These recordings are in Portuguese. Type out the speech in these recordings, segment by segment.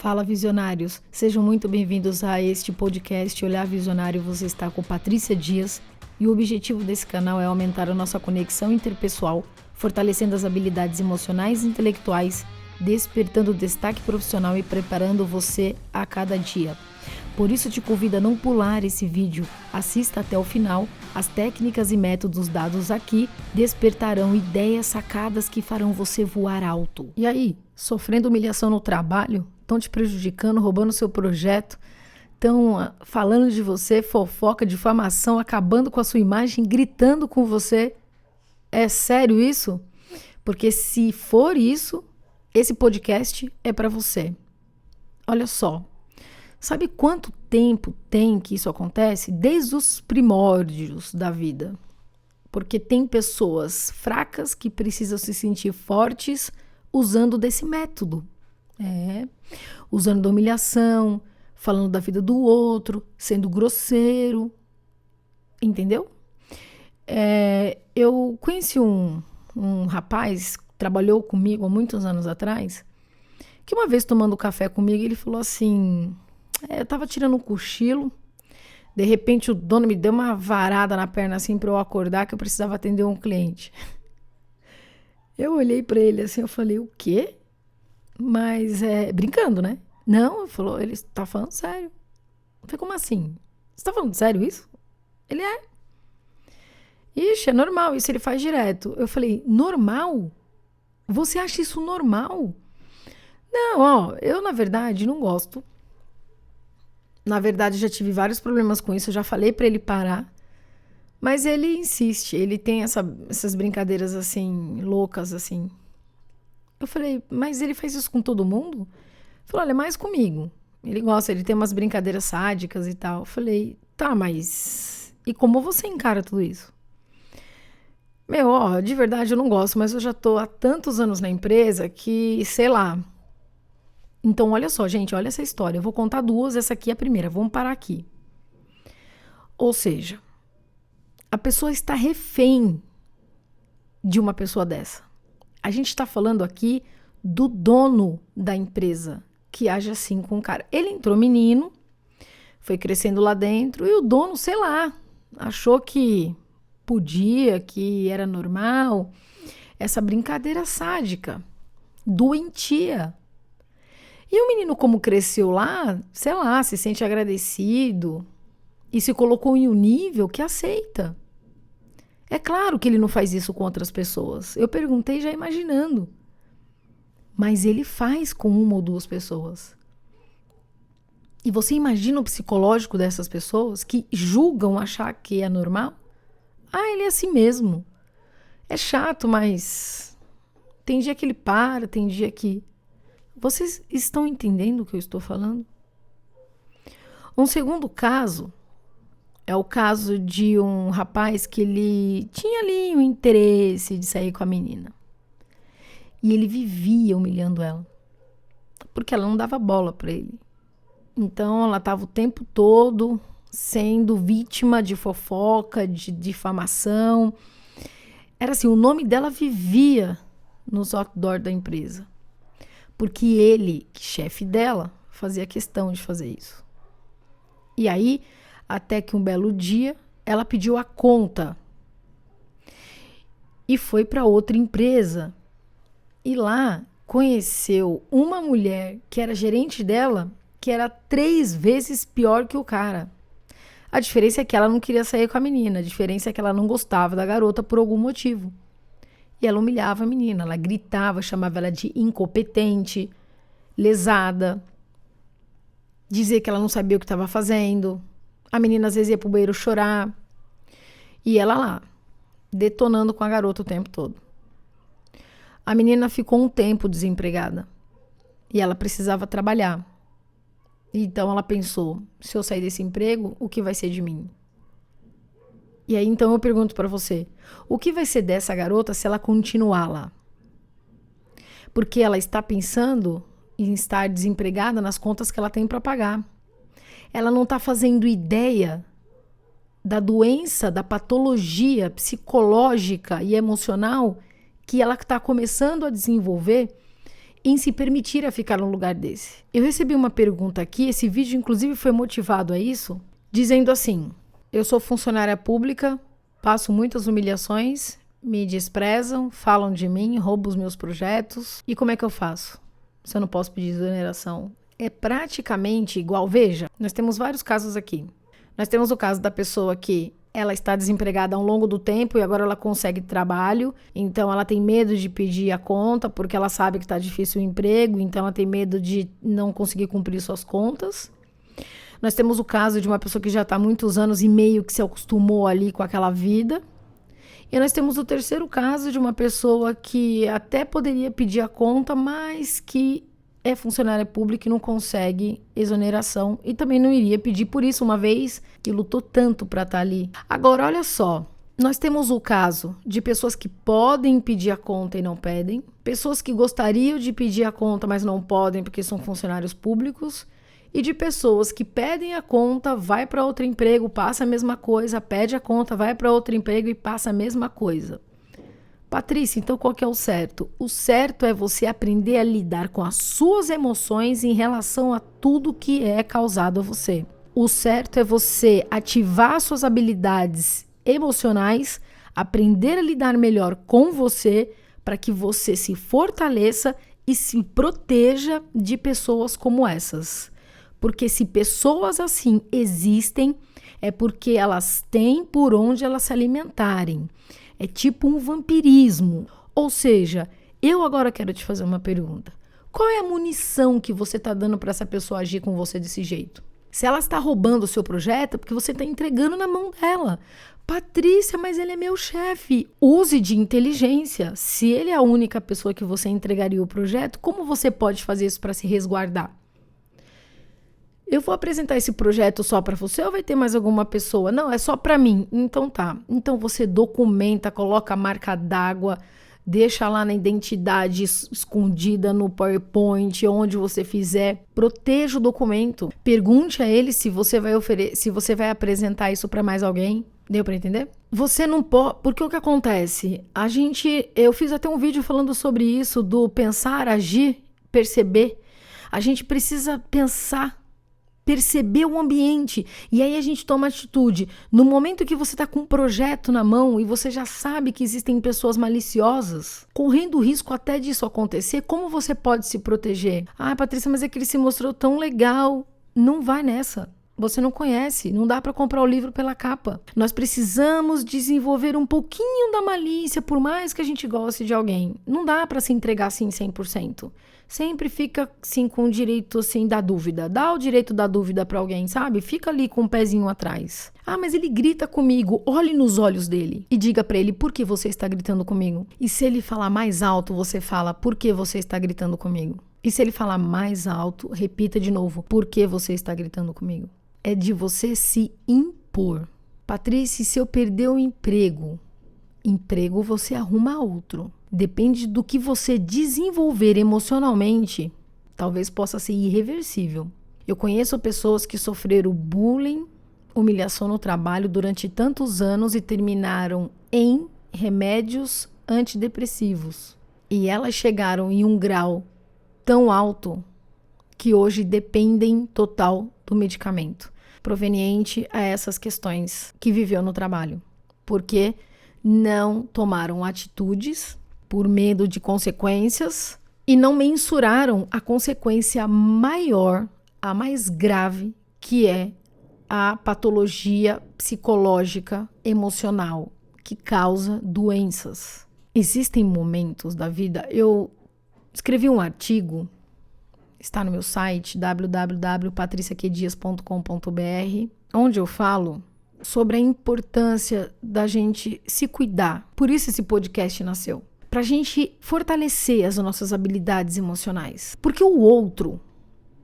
Fala, visionários! Sejam muito bem-vindos a este podcast Olhar Visionário. Você está com Patrícia Dias e o objetivo desse canal é aumentar a nossa conexão interpessoal, fortalecendo as habilidades emocionais e intelectuais, despertando o destaque profissional e preparando você a cada dia. Por isso te convido a não pular esse vídeo, assista até o final. As técnicas e métodos dados aqui despertarão ideias sacadas que farão você voar alto. E aí, sofrendo humilhação no trabalho? Estão te prejudicando, roubando seu projeto? Estão falando de você, fofoca, difamação, acabando com a sua imagem, gritando com você? É sério isso? Porque se for isso, esse podcast é para você. Olha só. Sabe quanto tempo tem que isso acontece? Desde os primórdios da vida. Porque tem pessoas fracas que precisam se sentir fortes usando desse método. Usando da humilhação, falando da vida do outro, sendo grosseiro. Entendeu? Eu conheci um rapaz que trabalhou comigo há muitos anos atrás, que uma vez tomando café comigo, ele falou assim... eu tava tirando um cochilo, de repente o dono me deu uma varada na perna assim para eu acordar que eu precisava atender um cliente. Eu olhei para ele assim, eu falei, o quê? Mas brincando, né? Não, ele tá falando sério. Eu falei, como assim? Você tá falando sério isso? Ele é. Ixi, é normal, isso ele faz direto. Eu falei, normal? Você acha isso normal? Não, eu na verdade não gosto. Na verdade, já tive vários problemas com isso, eu já falei pra ele parar. Mas ele insiste, ele tem essas brincadeiras assim, loucas assim. Eu falei, mas ele faz isso com todo mundo? Ele falou, olha, é mais comigo. Ele gosta, ele tem umas brincadeiras sádicas e tal. Eu falei, tá, mas... e como você encara tudo isso? De verdade eu não gosto, mas eu já tô há tantos anos na empresa que, sei lá... Então, olha só, gente, olha essa história. Eu vou contar duas, essa aqui é a primeira. Vamos parar aqui. Ou seja, a pessoa está refém de uma pessoa dessa. A gente está falando aqui do dono da empresa, que age assim com o cara. Ele entrou menino, foi crescendo lá dentro, e o dono, sei lá, achou que podia, que era normal. Essa brincadeira sádica, doentia. E o menino, como cresceu lá, sei lá, se sente agradecido e se colocou em um nível que aceita. É claro que ele não faz isso com outras pessoas. Eu perguntei já imaginando. Mas ele faz com uma ou duas pessoas. E você imagina o psicológico dessas pessoas que julgam achar que é normal? Ele é assim mesmo. É chato, mas tem dia que ele para, tem dia que... Vocês estão entendendo o que eu estou falando? Um segundo caso é o caso de um rapaz que ele tinha ali um interesse de sair com a menina. E ele vivia humilhando ela, porque ela não dava bola para ele. Então ela estava o tempo todo sendo vítima de fofoca, de difamação. Era assim, o nome dela vivia nos outdoors da empresa. Porque ele, chefe dela, fazia questão de fazer isso. E aí, até que um belo dia, ela pediu a conta. E foi para outra empresa. E lá conheceu uma mulher que era gerente dela, que era 3 vezes pior que o cara. A diferença é que ela não queria sair com a menina. A diferença é que ela não gostava da garota por algum motivo. E ela humilhava a menina, ela gritava, chamava ela de incompetente, lesada, dizia que ela não sabia o que estava fazendo. A menina às vezes ia pro banheiro chorar. E ela lá, detonando com a garota o tempo todo. A menina ficou um tempo desempregada e ela precisava trabalhar. Então ela pensou, se eu sair desse emprego, o que vai ser de mim? E aí, então, eu pergunto para você, o que vai ser dessa garota se ela continuar lá? Porque ela está pensando em estar desempregada nas contas que ela tem para pagar. Ela não está fazendo ideia da doença, da patologia psicológica e emocional que ela está começando a desenvolver em se permitir a ficar num lugar desse. Eu recebi uma pergunta aqui, esse vídeo inclusive foi motivado a isso, dizendo assim: eu sou funcionária pública, passo muitas humilhações, me desprezam, falam de mim, roubam os meus projetos, e como é que eu faço? Se eu não posso pedir exoneração? É praticamente igual, veja, nós temos vários casos aqui. Nós temos o caso da pessoa que ela está desempregada ao longo do tempo e agora ela consegue trabalho, então ela tem medo de pedir a conta porque ela sabe que está difícil o emprego, então ela tem medo de não conseguir cumprir suas contas. Nós temos o caso de uma pessoa que já está há muitos anos e meio que se acostumou ali com aquela vida. E nós temos o terceiro caso de uma pessoa que até poderia pedir a conta, mas que é funcionária pública e não consegue exoneração e também não iria pedir por isso, uma vez que lutou tanto para estar ali. Agora, olha só, nós temos o caso de pessoas que podem pedir a conta e não pedem, pessoas que gostariam de pedir a conta, mas não podem porque são funcionários públicos, e de pessoas que pedem a conta, vai para outro emprego, passa a mesma coisa, pede a conta, vai para outro emprego e passa a mesma coisa. Patrícia, então qual que é o certo? O certo é você aprender a lidar com as suas emoções em relação a tudo que é causado a você. O certo é você ativar suas habilidades emocionais, aprender a lidar melhor com você, para que você se fortaleça e se proteja de pessoas como essas. Porque se pessoas assim existem, é porque elas têm por onde elas se alimentarem. É tipo um vampirismo. Ou seja, eu agora quero te fazer uma pergunta. Qual é a munição que você está dando para essa pessoa agir com você desse jeito? Se ela está roubando o seu projeto, é porque você está entregando na mão dela. Patrícia, mas ele é meu chefe. Use de inteligência. Se ele é a única pessoa que você entregaria o projeto, como você pode fazer isso para se resguardar? Eu vou apresentar esse projeto só para você ou vai ter mais alguma pessoa? Não, é só para mim. Então tá. Então você documenta, coloca a marca d'água, deixa lá na identidade escondida no PowerPoint, onde você fizer. Proteja o documento. Pergunte a ele se você vai apresentar isso para mais alguém. Deu para entender? Você não pode... Porque o que acontece? Eu fiz até um vídeo falando sobre isso, do pensar, agir, perceber. A gente precisa pensar, perceber o ambiente, e aí a gente toma atitude. No momento que você está com um projeto na mão e você já sabe que existem pessoas maliciosas, correndo o risco até disso acontecer, como você pode se proteger? Ah, Patrícia, mas é que ele se mostrou tão legal. Não vai nessa. Você não conhece, não dá para comprar o livro pela capa. Nós precisamos desenvolver um pouquinho da malícia, por mais que a gente goste de alguém. Não dá para se entregar assim 100%. Sempre fica assim com o direito assim da dúvida. Dá o direito da dúvida para alguém, sabe? Fica ali com um pezinho atrás. Ah, mas ele grita comigo. Olhe nos olhos dele e diga para ele por que você está gritando comigo. E se ele falar mais alto, você fala por que você está gritando comigo. E se ele falar mais alto, repita de novo por que você está gritando comigo. É de você se impor. Patrícia, se eu perder o emprego você arruma outro. Depende do que você desenvolver emocionalmente, talvez possa ser irreversível. Eu conheço pessoas que sofreram bullying, humilhação no trabalho durante tantos anos e terminaram em remédios antidepressivos. E elas chegaram em um grau tão alto que hoje dependem total do medicamento proveniente a essas questões que viveu no trabalho, porque não tomaram atitudes por medo de consequências e não mensuraram a consequência maior, a mais grave, que é a patologia psicológica emocional que causa doenças. Existem momentos da vida, eu escrevi um artigo, está no meu site www.patriciaquedias.com.br, onde eu falo sobre a importância da gente se cuidar. Por isso esse podcast nasceu. Para a gente fortalecer as nossas habilidades emocionais. Porque o outro,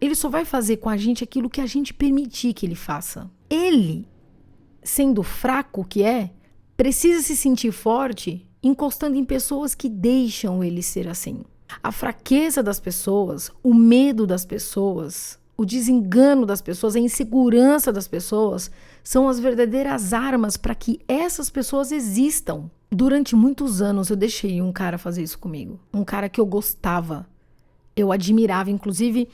ele só vai fazer com a gente aquilo que a gente permitir que ele faça. Ele, sendo fraco que é, precisa se sentir forte encostando em pessoas que deixam ele ser assim. A fraqueza das pessoas, o medo das pessoas, o desengano das pessoas, a insegurança das pessoas são as verdadeiras armas para que essas pessoas existam. Durante muitos anos eu deixei um cara fazer isso comigo. Um cara que eu gostava. Eu admirava, inclusive,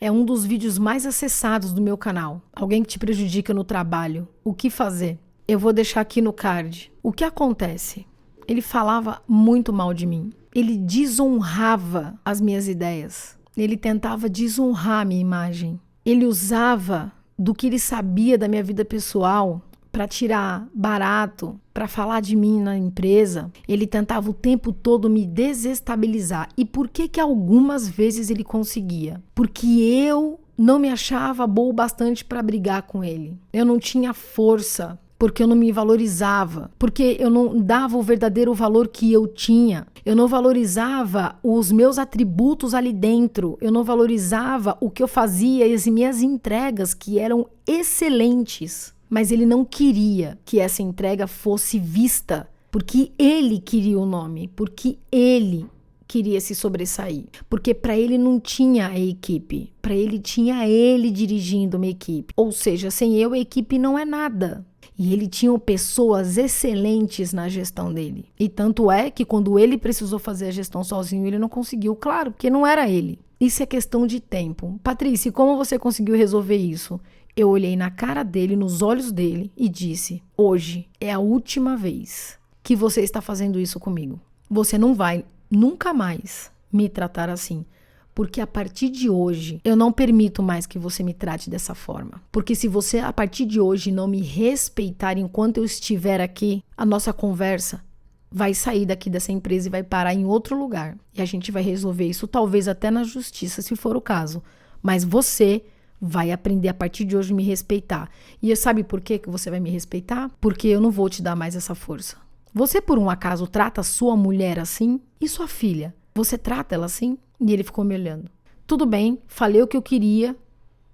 é um dos vídeos mais acessados do meu canal. Alguém que te prejudica no trabalho. O que fazer? Eu vou deixar aqui no card. O que acontece? Ele falava muito mal de mim. Ele desonrava as minhas ideias. Ele tentava desonrar a minha imagem. Ele usava do que ele sabia da minha vida pessoal para tirar barato, para falar de mim na empresa. Ele tentava o tempo todo me desestabilizar. E por que que algumas vezes ele conseguia? Porque eu não me achava boa o bastante para brigar com ele. Eu não tinha força, porque eu não me valorizava, porque eu não dava o verdadeiro valor que eu tinha. Eu não valorizava os meus atributos ali dentro. Eu não valorizava o que eu fazia e as minhas entregas, que eram excelentes. Mas ele não queria que essa entrega fosse vista, porque ele queria o nome, porque ele queria se sobressair. Porque para ele não tinha a equipe, para ele tinha ele dirigindo uma equipe. Ou seja, sem eu a equipe não é nada. E ele tinha pessoas excelentes na gestão dele. E tanto é que quando ele precisou fazer a gestão sozinho, ele não conseguiu, claro, porque não era ele. Isso é questão de tempo. Patrícia, como você conseguiu resolver isso? Eu olhei na cara dele, nos olhos dele e disse: hoje é a última vez que você está fazendo isso comigo. Você não vai nunca mais me tratar assim. Porque a partir de hoje, eu não permito mais que você me trate dessa forma. Porque se você, a partir de hoje, não me respeitar enquanto eu estiver aqui, a nossa conversa vai sair daqui dessa empresa e vai parar em outro lugar. E a gente vai resolver isso, talvez até na justiça, se for o caso. Mas você vai aprender a partir de hoje a me respeitar. E sabe por que você vai me respeitar? Porque eu não vou te dar mais essa força. Você, por um acaso, trata a sua mulher assim? E sua filha? Você trata ela assim? E ele ficou me olhando. Tudo bem, falei o que eu queria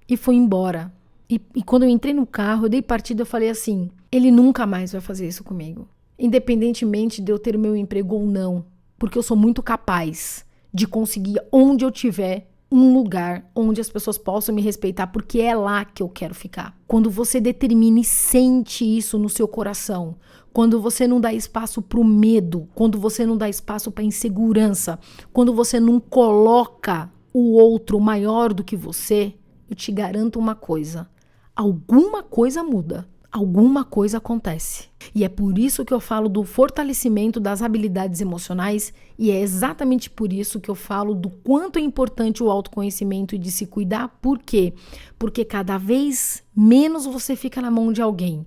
e fui embora. E quando eu entrei no carro, eu dei partida, eu falei assim: ele nunca mais vai fazer isso comigo. Independentemente de eu ter o meu emprego ou não. Porque eu sou muito capaz de conseguir, onde eu tiver, um lugar onde as pessoas possam me respeitar, porque é lá que eu quero ficar. Quando você determina e sente isso no seu coração, quando você não dá espaço para o medo, quando você não dá espaço para a insegurança, quando você não coloca o outro maior do que você, eu te garanto uma coisa: alguma coisa muda. Alguma coisa acontece. E é por isso que eu falo do fortalecimento das habilidades emocionais, e é exatamente por isso que eu falo do quanto é importante o autoconhecimento e de se cuidar. Por quê? Porque cada vez menos você fica na mão de alguém.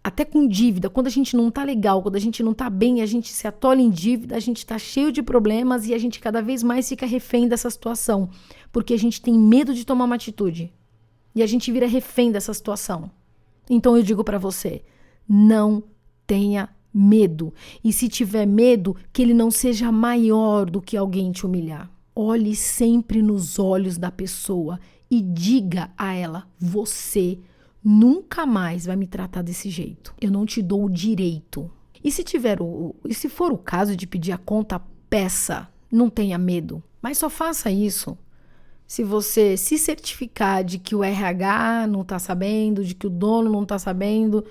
Até com dívida, quando a gente não tá legal, quando a gente não tá bem, a gente se atola em dívida, a gente tá cheio de problemas e a gente cada vez mais fica refém dessa situação. Porque a gente tem medo de tomar uma atitude. E a gente vira refém dessa situação. Então eu digo para você, não tenha medo. E se tiver medo, que ele não seja maior do que alguém te humilhar. Olhe sempre nos olhos da pessoa e diga a ela: você nunca mais vai me tratar desse jeito. Eu não te dou o direito. E se for o caso de pedir a conta, peça. Não tenha medo. Mas só faça isso se você se certificar de que o RH não está sabendo, de que o dono não está sabendo.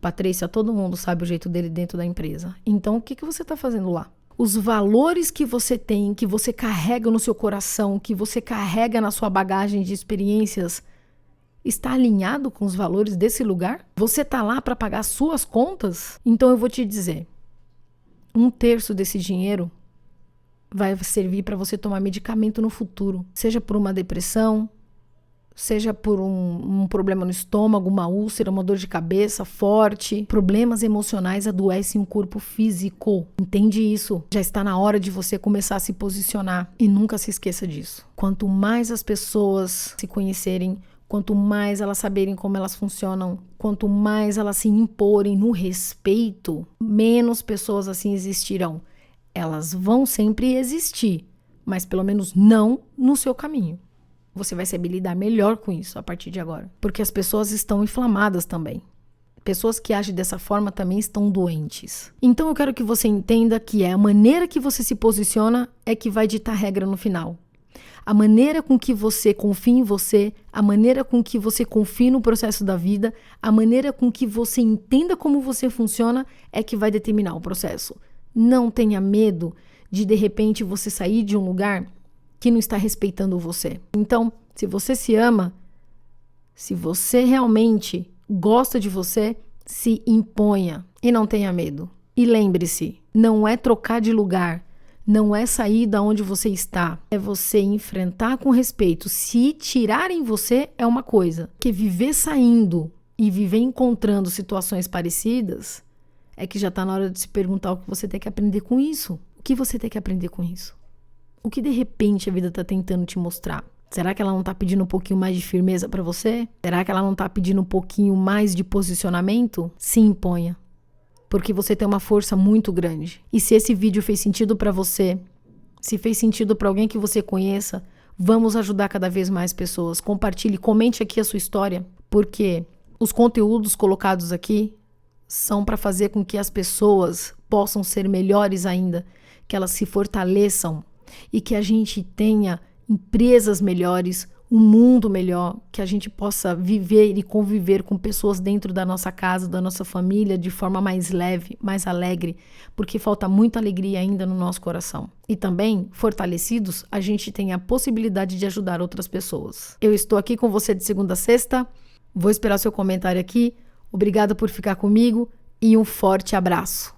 Patrícia, todo mundo sabe o jeito dele dentro da empresa. Então, o que você está fazendo lá? Os valores que você tem, que você carrega no seu coração, que você carrega na sua bagagem de experiências, está alinhado com os valores desse lugar? Você está lá para pagar suas contas? Então, eu vou te dizer, 1/3 desse dinheiro vai servir para você tomar medicamento no futuro. Seja por uma depressão, seja por um problema no estômago, uma úlcera, uma dor de cabeça forte. Problemas emocionais adoecem o corpo físico. Entende isso? Já está na hora de você começar a se posicionar. E nunca se esqueça disso. Quanto mais as pessoas se conhecerem, quanto mais elas saberem como elas funcionam, quanto mais elas se imporem no respeito, menos pessoas assim existirão. Elas vão sempre existir, mas pelo menos não no seu caminho. Você vai saber lidar melhor com isso a partir de agora. Porque as pessoas estão inflamadas também. Pessoas que agem dessa forma também estão doentes. Então eu quero que você entenda que a maneira que você se posiciona é que vai ditar regra no final. A maneira com que você confia em você, a maneira com que você confia no processo da vida, a maneira com que você entenda como você funciona é que vai determinar o processo. Não tenha medo de repente, você sair de um lugar que não está respeitando você. Então, se você se ama, se você realmente gosta de você, se imponha e não tenha medo. E lembre-se, não é trocar de lugar, não é sair da onde você está, é você enfrentar com respeito. Se tirarem você é uma coisa, que viver saindo e viver encontrando situações parecidas é que já está na hora de se perguntar o que você tem que aprender com isso. O que você tem que aprender com isso? O que de repente a vida está tentando te mostrar? Será que ela não está pedindo um pouquinho mais de firmeza para você? Será que ela não está pedindo um pouquinho mais de posicionamento? Se imponha, porque você tem uma força muito grande. E se esse vídeo fez sentido para você, se fez sentido para alguém que você conheça, vamos ajudar cada vez mais pessoas. Compartilhe, comente aqui a sua história, porque os conteúdos colocados aqui são para fazer com que as pessoas possam ser melhores ainda, que elas se fortaleçam e que a gente tenha empresas melhores, um mundo melhor, que a gente possa viver e conviver com pessoas dentro da nossa casa, da nossa família, de forma mais leve, mais alegre, porque falta muita alegria ainda no nosso coração. E também, fortalecidos, a gente tem a possibilidade de ajudar outras pessoas. Eu estou aqui com você de segunda a sexta, vou esperar seu comentário aqui. Obrigada por ficar comigo e um forte abraço.